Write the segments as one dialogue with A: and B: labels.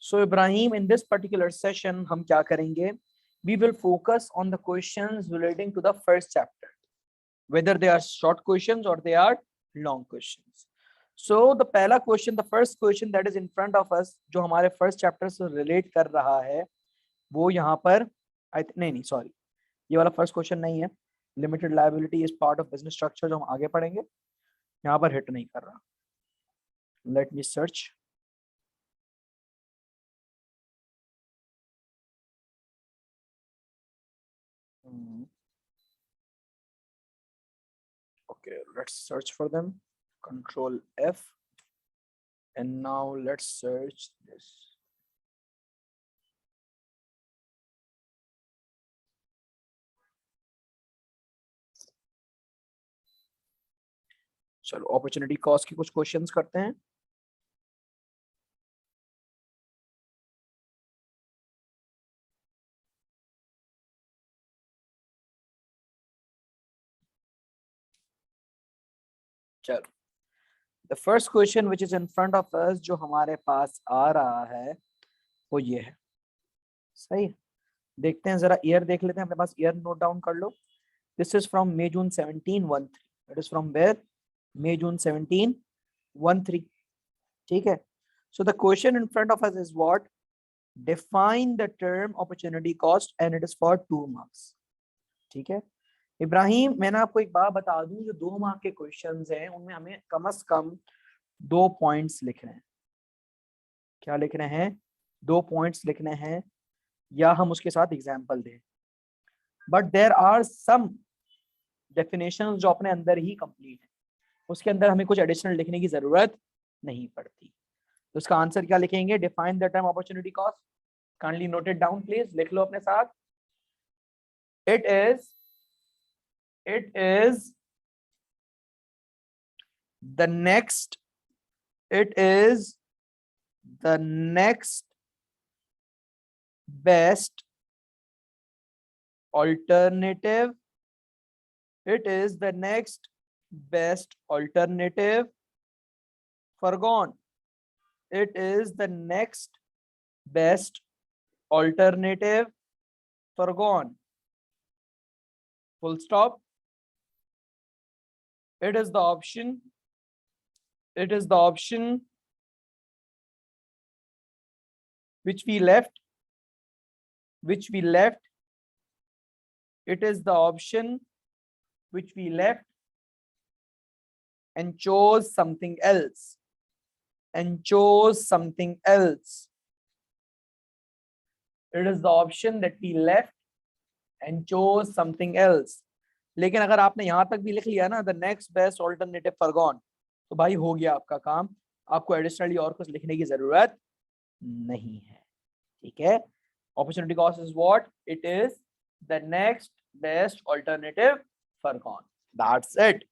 A: So Ibrahim, in this particular session हम क्या करेंगे? We will focus on the questions relating to the first chapter, whether they are short questions or they are long questions. So the पहला question, the first question that is in front of us, जो हमारे first chapter से relate कर रहा है, वो यहाँ पर नहीं sorry, ये वाला first question नहीं है. Limited liability is part of business structure, जो हम आगे पढ़ेंगे. यहाँ पर hit नहीं कर रहा. Let me search. Okay, let's search for them. Control F. And now let's search this. चलो अपॉर्चुनिटी कॉस्ट की कुछ क्वेश्चंस करते हैं. चलो the first question which is in front of us, जो हमारे पास आ रहा है वो ये है. सही है. देखते हैं जरा ईयर देख लेते हैं. अपने पास ईयर नोट डाउन कर लो. This is from May June 1713. It is from where? May June 1713. ठीक है. So the question in front of us is what? Define the term opportunity cost and it is for 2 marks. ठीक है. इब्राहिम, मैंने आपको एक बात बता दूं, जो 2 मार्क के क्वेश्चंस हैं उनमें हमें कम से कम 2 पॉइंट्स लिखने हैं. क्या लिखने हैं? 2 पॉइंट्स लिखने हैं, या हम उसके साथ एग्जांपल दें. But there are some definitions जो अपने अंदर ही कंप्लीट है, उसके अंदर हमें कुछ एडिशनल लिखने की जरूरत नहीं पड़ती. तो उसका आंसर क्या लिखेंगे? Define the term opportunity cost. Kindly note it down please. लिख लो अपने साथ. It is the next best alternative. It is the next best alternative foregone. It is the next best alternative foregone. Full stop. It is the option which we left. It is the option which we left and chose something else. It is the option that we left and chose something else. लेकिन अगर आपने यहां तक भी लिख लिया ना, the next best alternative foregone, तो भाई हो गया आपका काम. आपको एडिशनली और कुछ लिखने की जरूरत नहीं है. ठीक है. Opportunity cost is what? It is the next best alternative foregone. That's it.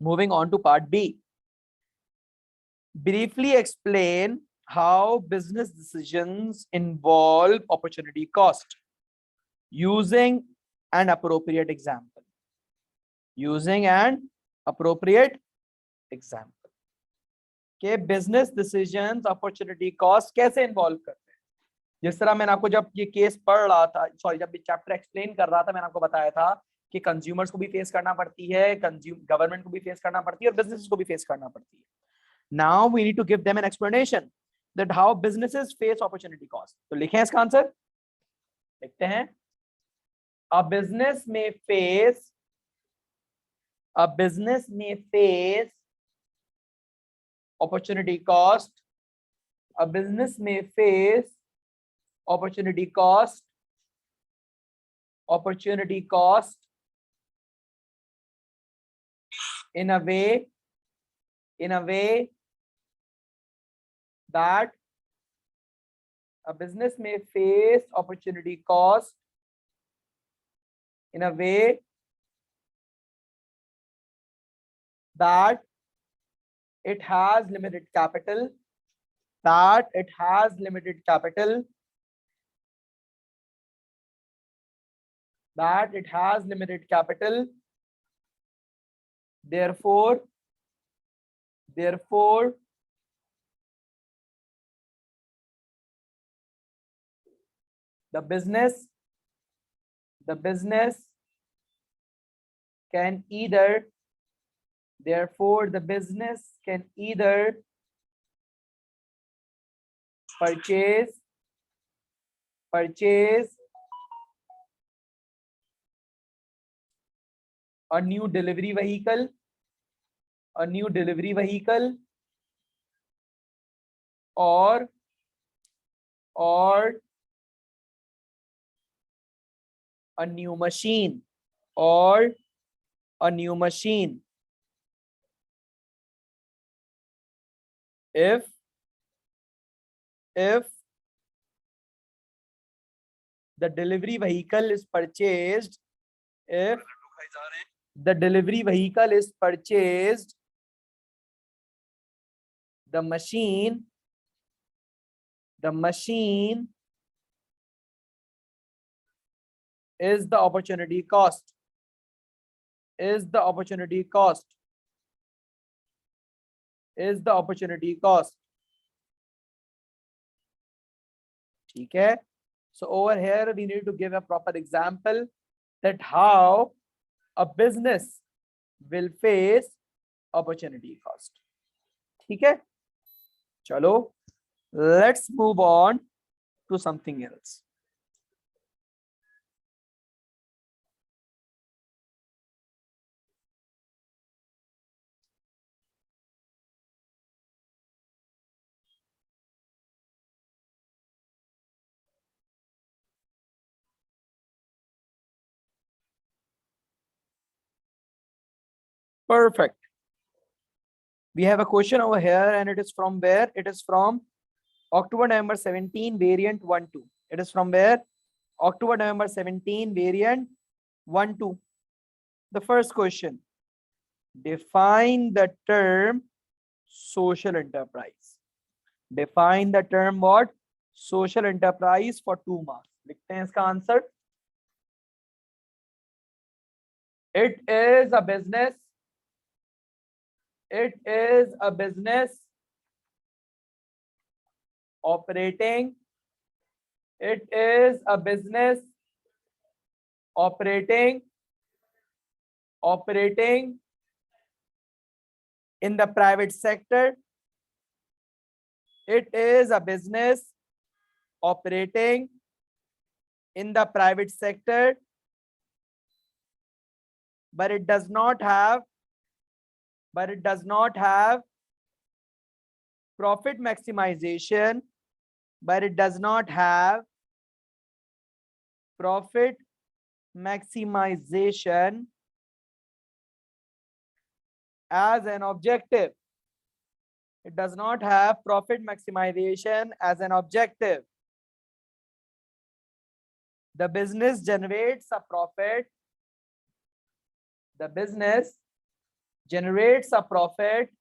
A: Moving on to part B. Briefly explain how business decisions involve opportunity cost using an appropriate example. कि बिजनेस डिसीजंस अपॉर्चुनिटी कॉस्ट कैसे involve करते हैं. जिस तरह मैंने आपको जब ये केस पढ़ रहा था, सॉरी जब ये चैप्टर एक्सप्लेन कर रहा था, मैंने आपको बताया था कि कंज्यूमर्स को भी फेस करना पड़ती है, गवर्नमेंट को भी फेस करना पड़ती है और बिजनेस को भी फेस करना पड़ती है. Now we need to give them an explanation that how businesses face opportunity cost. तो लिखें इसका आंसर. लिखते हैं. A business may face opportunity cost. A business may face opportunity cost in a way that a business may face opportunity cost in a way that it has limited capital, therefore The business can either, therefore the business can either purchase a new delivery vehicle, or a new machine, if the delivery vehicle is purchased, the machine is the opportunity cost, ठीक है. So over here we need to give a proper example that how a business will face opportunity cost. ठीक है, चलो let's move on to something else. Perfect. We have a question over here and it is from where? It is from October November 17 variant 1-2. It is from where? October November 17 variant 1-2. The first question, define the term social enterprise. Define the term what? Social enterprise for 2 marks. लिखते हैं इसका answer. It is a business. It is a business operating. It is a business operating in the private sector. It is a business operating in the private sector, but it does not have profit maximization, as an objective. It does not have profit maximization as an objective. The business generates a profit. The business generates a profit.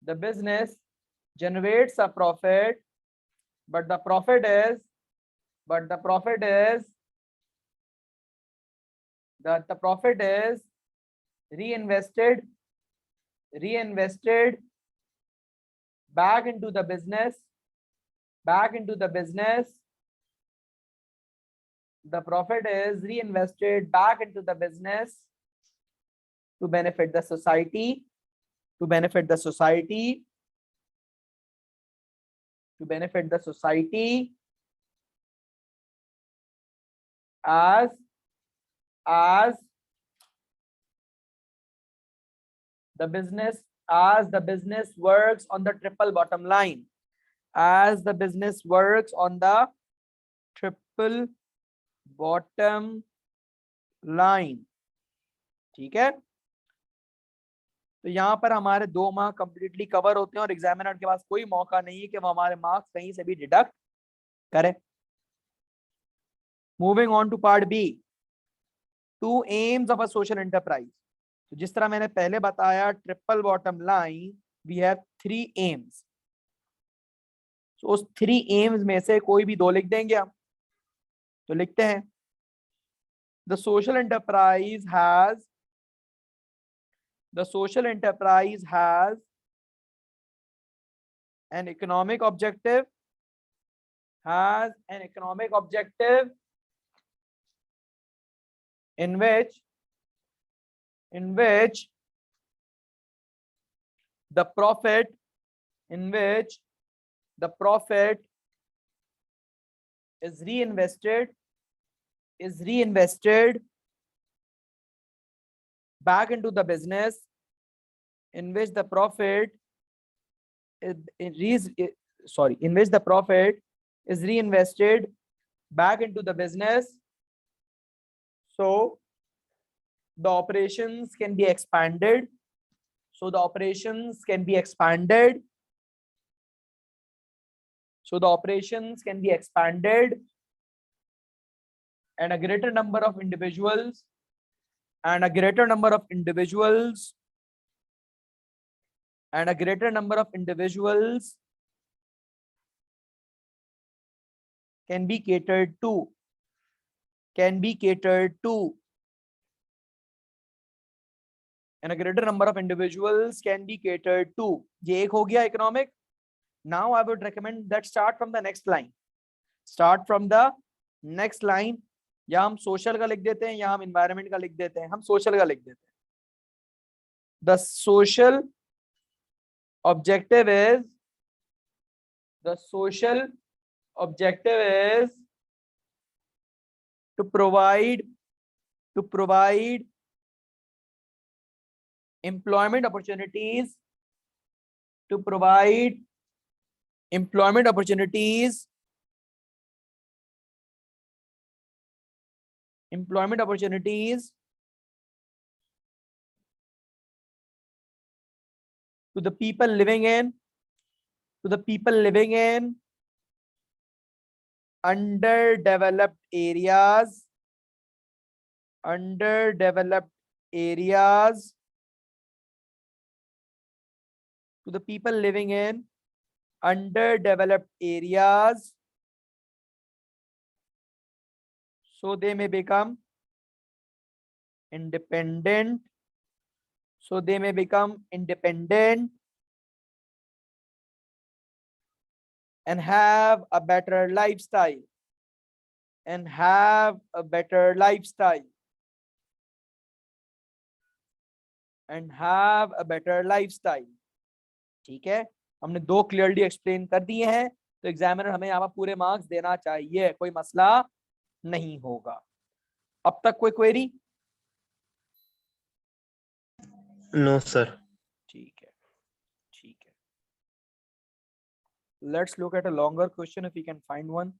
A: The business generates a profit, but the profit is reinvested back into the business. The profit is reinvested back into the business to benefit the society, as the business works on the triple bottom line. As the business works on the triple bottom line. ठीक है, तो यहाँ पर हमारे 2 mark completely cover होते हैं और examiner के पास कोई मौका नहीं है कि वो हमारे मार्क्स कहीं से भी डिडक्ट करे. Moving on to part B, 2 aims of a social enterprise. तो जिस तरह मैंने पहले बताया triple bottom line, we have 3 aims. तो उस 3 एम्स में से कोई भी 2 लिख देंगे हम. तो लिखते हैं, the social enterprise has an economic objective, has an economic objective in which the profit is reinvested back into the business, in which the profit is reinvested back into the business, so the operations can be expanded, and a greater number of individuals can be catered to, and a greater number of individuals can be catered to. ये एक हो गया economic. Now I would recommend that start from the next line. या हम social का लिख देते हैं या हम environment का लिख देते हैं. हम social का लिख देते हैं. The social objective is to provide employment opportunities to the people living in underdeveloped areas so they may become independent and have a better lifestyle ठीक है. हमने दो क्लियरली एक्सप्लेन कर दिए हैं, तो एग्जामिनर हमें यहाँ पर पूरे मार्क्स देना चाहिए, कोई मसला नहीं होगा. अब तक कोई क्वेरी?
B: No sir.
A: ठीक है. Let's look at a longer question if we can find one.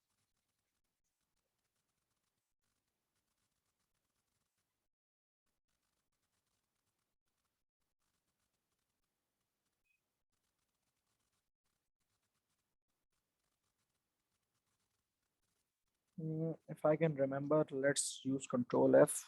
A: If I can remember, let's use Control F.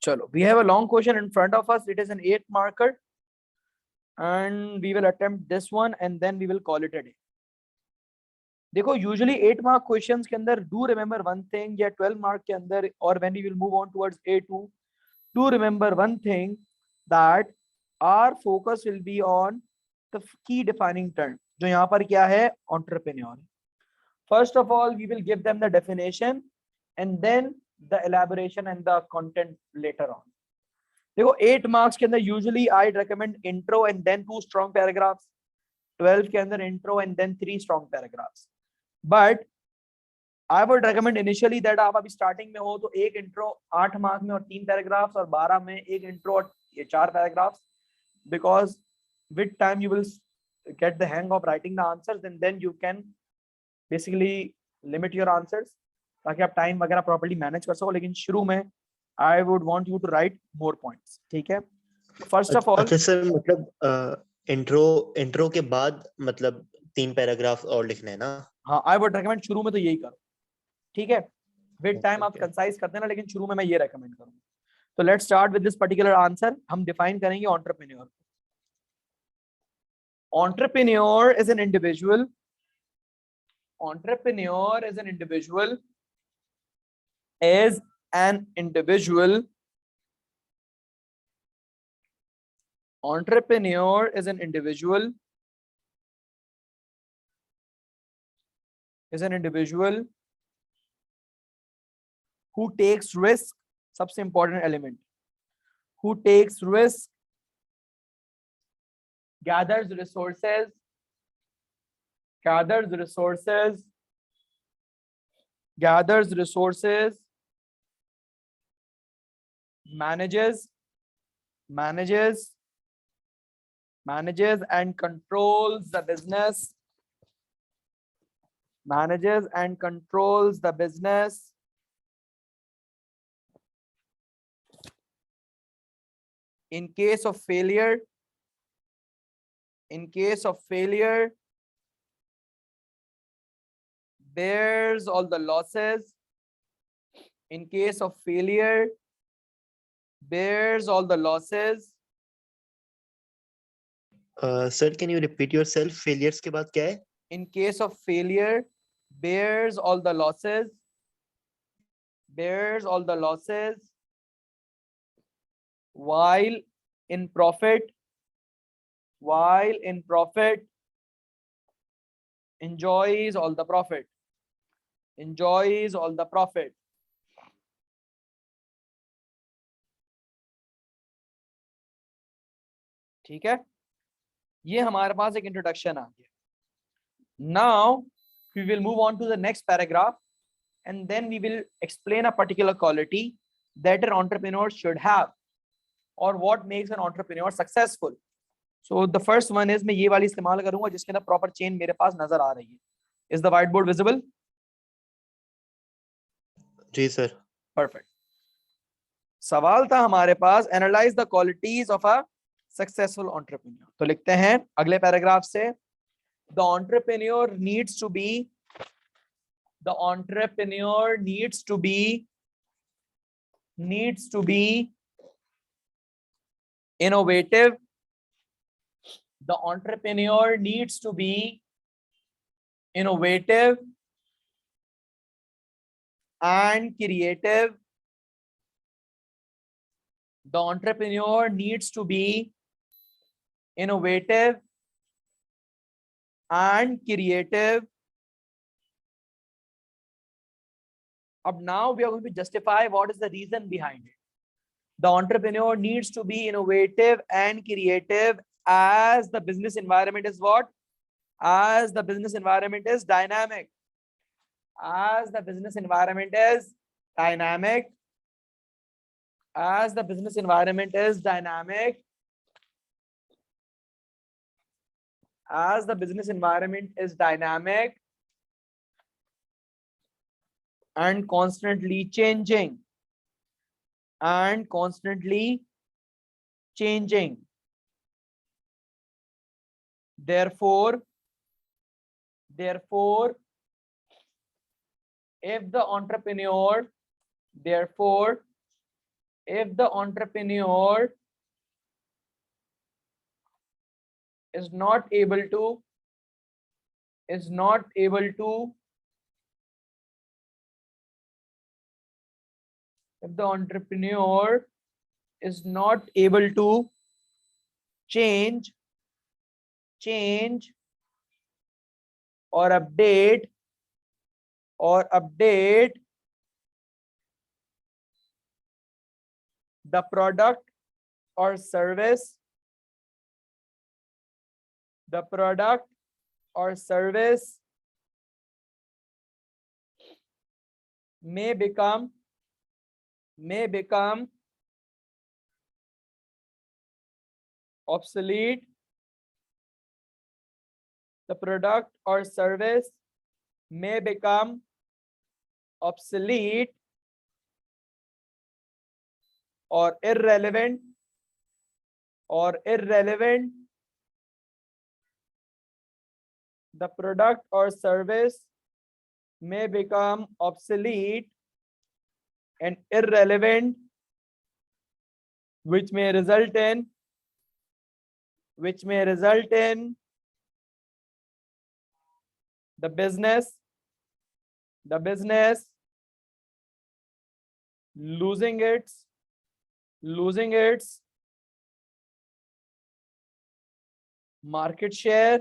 A: Chalo, we have a long question in front of us. It is an 8 marker, and we will attempt this one and then we will call it a day. देखो usually 8 mark questions के अंदर do remember one thing, या 12 mark के अंदर, or when we will move on towards A2, do remember one thing, that our focus will be on the key defining term. जो यहाँ पर क्या है? Entrepreneur. First of all, we will give them the definition and then the elaboration and the content later on. देखो 8 marks के अंदर usually I recommend intro and then 2 strong paragraphs. 12 के अंदर intro and then 3 strong paragraphs. But I would recommend initially that आप अभी starting में हो तो एक intro 8 mark में और 3 paragraphs, और 12 में एक intro और ये 4 paragraphs, because with time you will get the hang of writing the answers and then you can basically limit your answers ताकि आप time वगैरह properly manage कर सको. लेकिन शुरू में I would want you to write more points. ठीक है. First of all,
B: अच्छा सर, मतलब इंट्रो के बाद मतलब 3 पैराग्राफ और लिखने हैं ना?
A: हाँ, I would recommend शुरू में तो यही करो. ठीक है. विद टाइम आप
B: Okay.
A: कंसाइज करते हैं ना, लेकिन शुरू में मैं ये रेकमेंड करूंगा. तो let's start with this particular answer. हम डिफाइन करेंगे entrepreneur. Entrepreneur is an individual. Entrepreneur is an individual. Is an individual. Entrepreneur is an individual. Is an individual who takes risk. सबसे important element. Who takes risk, gathers resources, gathers resources, gathers resources, manages, manages, manages and controls the business, manages and controls the business, in case of failure, in case of failure, bears all the losses, in case of failure, bears all the losses.
B: Sir, can you repeat yourself? Failures के बाद क्या है?
A: In case of failure, bears all the losses, bears all the losses, while in profit, while in profit, enjoys all the profit, enjoys all the profit. ठीक है, ये हमारे पास एक introduction आ गया. Now we will move on to the next paragraph, and then we will explain a particular quality that an entrepreneur should have, or what makes an entrepreneur successful. So the first one is, मैं ये वाली इस्तेमाल करूंगा जिसके अंदर proper chain मेरे पास नजर आ रही है. Is the whiteboard visible?
B: Ji sir.
A: Perfect. सवाल था हमारे पास, analyse the qualities of a successful entrepreneur. तो लिखते हैं अगले पैराग्राफ से, the entrepreneur needs to be, the entrepreneur needs to be innovative. The entrepreneur needs to be innovative and creative. The entrepreneur needs to be innovative and creative. Now we are going to justify what is the reason behind it. The entrepreneur needs to be innovative and creative as the business environment is what? As the business environment is dynamic. As the business environment is dynamic. As the business environment is dynamic. As the business environment is dynamic and constantly changing. And constantly changing. Therefore, if the entrepreneur is not able to if the entrepreneur is not able to change or update the product or service, may become obsolete. The product or service may become obsolete or irrelevant the product or service may become obsolete and irrelevant, which may result in the business losing its market share,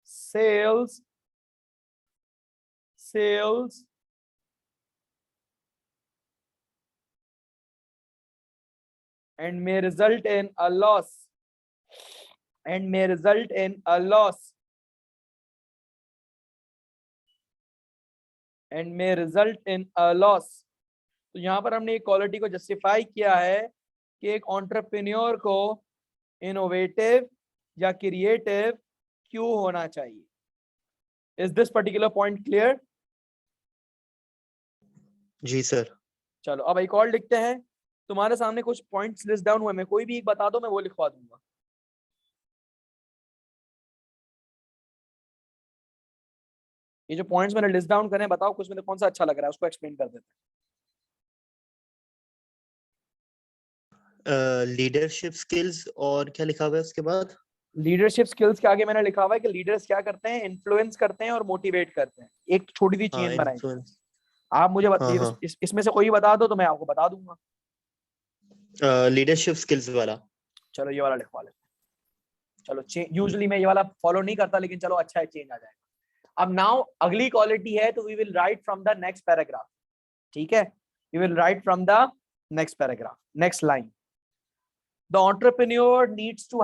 A: sales, and may result in a loss, तो यहाँ पर हमने quality को justify किया है कि एक entrepreneur को इनोवेटिव या क्रिएटिव क्यों होना चाहिए. Is this particular point clear?
B: जी सर.
A: चलो अब एक और लिखते हैं. तुम्हारे सामने कुछ पॉइंट्स लिस्ट डाउन हुए, मैं कोई भी एक बता दो, मैं वो लिखवा दूंगा. ये जो पॉइंट्स मैंने लिस्ट डाउन करे हैं, बताओ कुछ में कौन सा अच्छा लग रहा है, उसको एक्सप्लेन कर देते हैं.
B: लीडरशिप स्किल्स और क्या लिखा हुआ है उसके बाद?
A: लीडरशिप स्किल्स के आगे मैंने लिखा हुआ है कि लीडर्स क्या करते हैं, इन्फ्लुएंस करते हैं और मोटिवेट करते हैं. एक छोटी सी
B: हाँ,
A: चेन बनाई.
B: इन्फ्लुएंस.
A: आप मुझे
B: हाँ हाँ.
A: इसमें से कोई बता दो तो मैं आपको बता दूंगा.
B: लीडरशिप स्किल्स वाला.
A: चलो ये वाला लिखवा लेते हैं. चलो यूजुअली मैं ये वाला फॉलो नहीं करता, लेकिन चलो अच्छा है, चेंज आ जाएगा. अब नाउ अगली क्वालिटी है, तो we will write from the next paragraph. ठीक है, we will write from the next paragraph, next line. The entrepreneur needs to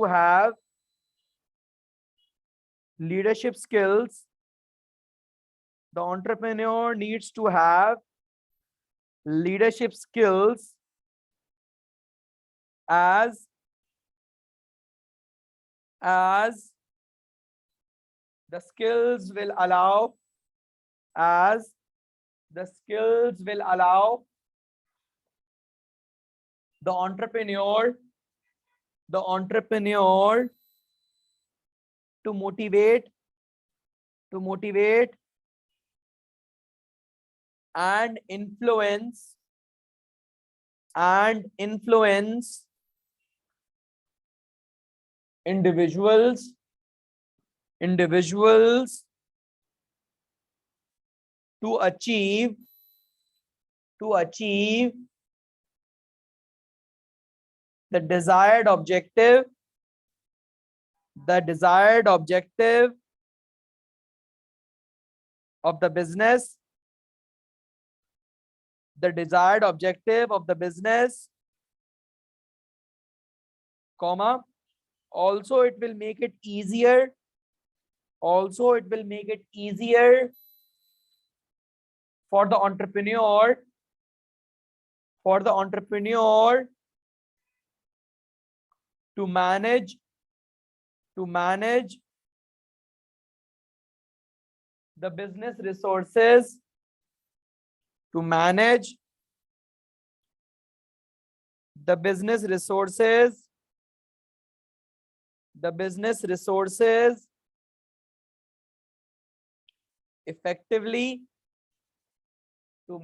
A: have leadership skills. The entrepreneur needs to have leadership skills as the skills will allow the entrepreneur to motivate and influence individuals to achieve the desired objective of the business, comma, also it will make it easier for the entrepreneur to manage the business resources, effectively, to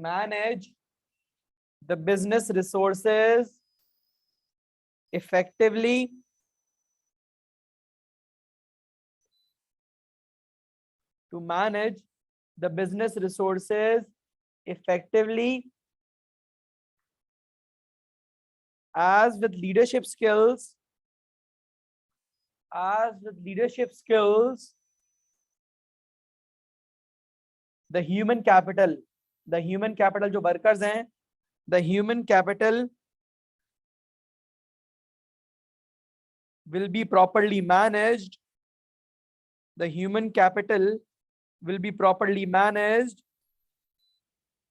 A: manage the business resources effectively, as with leadership skills, the human capital जो workers हैं, the human capital will be properly managed,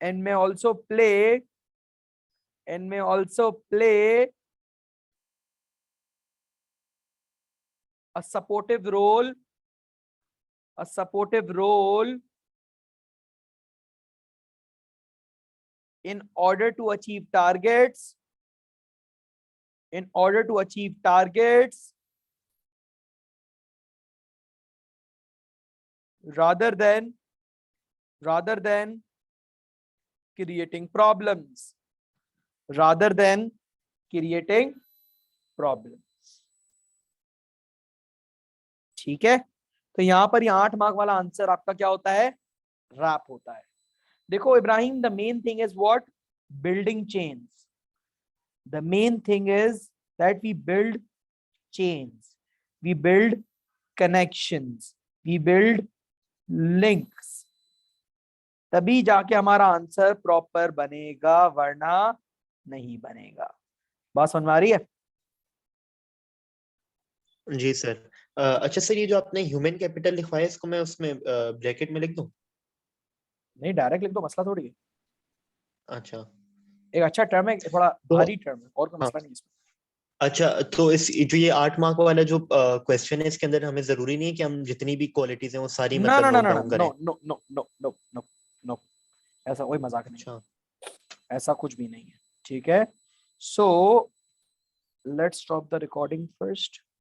A: and may also play a supportive role in order to achieve targets rather than creating problems, rather than creating problems। ठीक है, तो यहां पर ये 8 mark वाला answer आपका क्या होता है, रैप होता है। देखो Ibrahim, the main thing is what, building chains. The main thing is that we build chains, we build connections, we build links, तभी जाके हमारा आंसर प्रॉपर बनेगा, वरना नहीं बनेगा। बात समझ में आ रही है?
B: जी सर। अच्छा सर, ये जो आपने ह्यूमन कैपिटल लिखवाया है, इसको मैं उसमें ब्रैकेट में लिख दूं?
A: नहीं, डायरेक्ट लिख दो, मसला थोड़ी है।
B: अच्छा
A: एक अच्छा टर्म है, थोड़ा
B: तो
A: भारी टर्म है, और कोई
B: हाँ,
A: मसला नहीं है इसमें।
B: अच्छा तो इस जो ये 8 मार्क वाला जो क्वेश्चन है, इसके अंदर हमें जरूरी नहीं है कि हम जितनी भी क्वालिटीज हैं वो सारी
A: ना
B: मतलब
A: ना ना
B: नोट
A: ना
B: डाउन
A: नो
B: करें?
A: No no no no no no, ऐसा कोई मजाक नहीं,
B: अच्छा
A: ऐसा कुछ भी नहीं है। ठीक है, so let's stop the recording first.